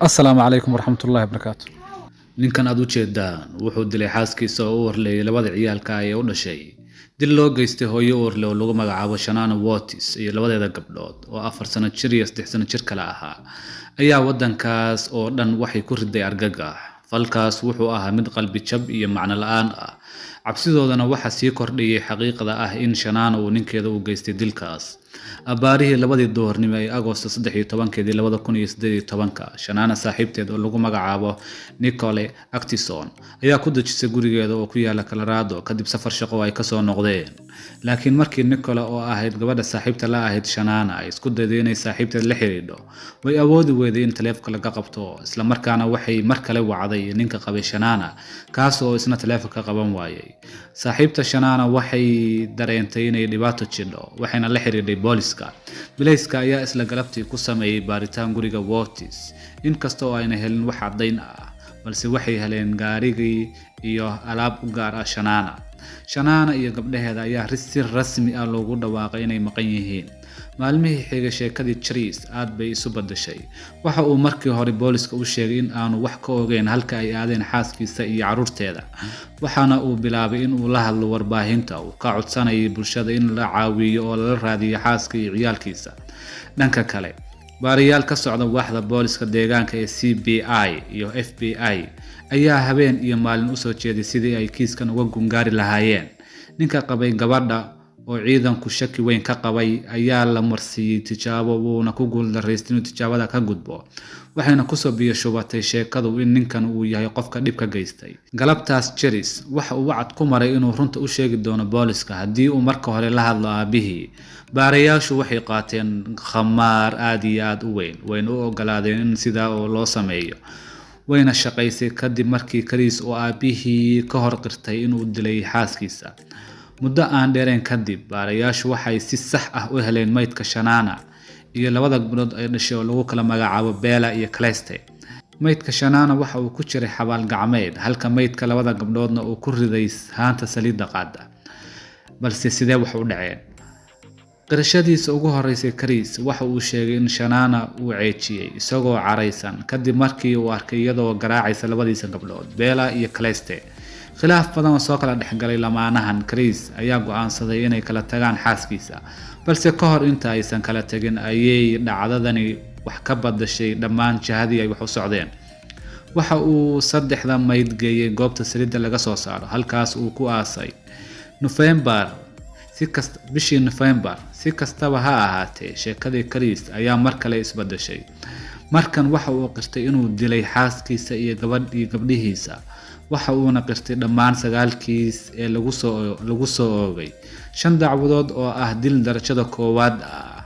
السلام عليكم ورحمة الله وبركاته. ninkan aad u jeedaan wuxuu dilay xaaskiisa oo u warleeyay labada ciyaalka ah ee u dhashay dil loo geystay hooyo uurle oo lagu magacaabo Shanana Watis iyo labadeeda gabdhood oo 4 sano jir iyo 3 sano jir kala ahaa ayaa wadankaas oo dhan waxay ku riday argagax. falkaas wuxuu ahaa mid qalbi jab iyo macno la'aan ah, cabsidoodana waxa sii kordhiyay xaqiiqada ah in Shanana uu ninkeeda u geystay dilkaas abaarihii labadii duhurnimo ee Agoosto 13keedii 2018. Shanana saaxiibteed oo lagu magacaabo Nicole Atkinson ayaa ku dejisay gurigeeda oo ku yaala Colorado kadib safar shaqo ay ka soo noqdeen. laakiin markii Nicole oo ahayd gabadha saaxiibta la ahayd Shanana ay isku dayday inay saaxiibteed la xiriirto, way awoodi weyday in taleefanka laga qabto, isla markaana waxay mar kale wacday ninka qabay Shanana kaas oo isna taleefanka qaban waayay. saaxiibta Shanana waxay dareentay inay dhibaato jiro, waxayna la xiriirtay booliska. Bilayska ayaa isla galabtii ku sameeyay baaritaan guriga Watis, inkastoo ayna helin wax caddayn ah, balse waxay heleen gaarigii iyo alaab u gaar ah Shanana. Shanana iyo gabdhaheeda ayaa si rasmi ah loogu dhawaaqay inay maqan yihiin. maalmihii xigay sheekadii Chris aad bay isu bedeshay. waxa uu markii hore booliska u sheegay in aanu wax ka ogeyn halka ay aadeen xaaskiisa iyo carruurteeda, waxaana uu bilaabay in uu la hadlo warbaahinta uu ka codsanayay bulshada in la caawiyo oo la raadiyo xaaska iyo ciyaalkiisa. dhanka kale, baariyaal ka socda waaxda booliska deegaanka ee CBI iyo FBI ayaa habeen iyo maalin u soo jeeday sidii ay kiiskan uga gungaari lahaayeen. ninka qabay gabadha oo ciidanku shaki weyn ka qabay ayaa la marsiiyay tijaabo, wuuna ku guuldareystay inuu tijaabada ka gudbo, waxayna kusoo biyo shubatay sheekadu in ninkan uu yahay qofka dhibka geystay. galabtaas Chris waxa uu wacad ku maray inuu runta u sheegi doono booliska haddii uu marka hore la hadlo aabihii. baarayaashu waxay qaateen khamaar aad iyo aad u weyn, wayna u ogolaadeen in sidaa oo loo sameeyo, wayna shaqaysay kadib markii Chris oo aabihii ka hor qirtay inuu dilay xaaskiisa. muddo aan dheereen kadib, baarayaashu waxay si sax ah u heleen maydka Shanana iyo labada gabdhood ay dhashay oo lagu kala magacaabo Bella iyo Celeste. maydka Shanana waxa uu ku jiray xabaal gacmeed, halka maydka labada gabdhoodna uu ku riday haanta saliidda qaada. balse sidee wax u dhaceen? qirashadiisa ugu horeysay Chris waxa uu sheegay in Shanana uu ceejiyay isagoo caraysan kadib markii uu arkay iyadoo garaacaysa labadiisa gabdhood Bella iyo Celeste. khilaaf badan oo soo kala dhexgalay lamaanahan, Chris ayaa go'aansaday inay kala tagaan xaaskiisa, balse ka hor inta aysan kala tagin ayay dhacdadani wax ka badashay dhammaan jihadii ay wax u socdeen. waxa uu saddexda mayd geeyay goobta saliidda laga soo saaro, halkaas uu ku aasay. bishii November, si kastaba ha ahaatee, sheekadii Chris ayaa mar kale isbedeshay. markan waxa uu qirtay inuu dilay xaaskiisa iyo gabdhihiisa, waxa uuna qirtay dhammaan 9 kiis ee lagu soo oogay. 5 dacwadood oo ah dil darajada koowaad ah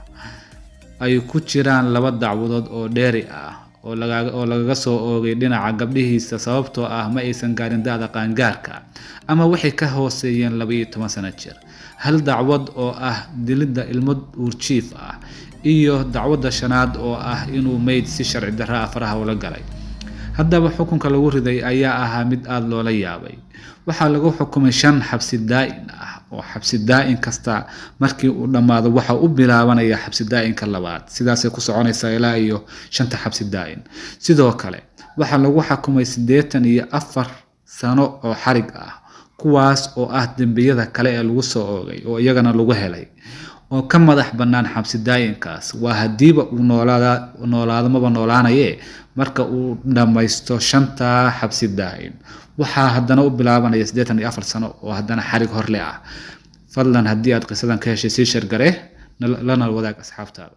ay ku jiraan 2 dacwadood oo dheeri ah oo lagaga soo oogay dhinaca gabdhihiisa sababtoo ah ma aysan gaarin da'da qaangaarka ama waxay ka hooseeyeen 12 sano jir. 1 dacwad oo ah dilida ilmo uurjiif ah iyo dacwadda shanaad oo ah inuu mayd si sharci darro ah faraha ula galay. haddaba xukunka lagu riday ayaa ahaa mid aad loola yaabay. waxaa lagu xukumay 5 xabsi daa'in ah, oo xabsi daa'in kasta markii uu dhamaado waxa uu bilaabanaya xabsi daa'inka labaad, sidaas ay ku soconaysaa ilaa iyo 5 xabsi daa'in. sidoo kale waxaa lagu xukumay 84 sano oo xarig ah, kuwaas oo ah dambiyada kale ee lagu soo oogay oo iyagana lagu helay oo ka madax bannaan xabsi daa'inkaas. waa hadiiba uu noolaado maba noolaanaye marka uu dhamaysto 5 xabsi daa'in, waxaa haddana u bilaabanaya 84 sano oo haddana xarig horle ah. fadlan haddii aad qisadan ka heshay sii share garee lana wadaag asxaabtaada.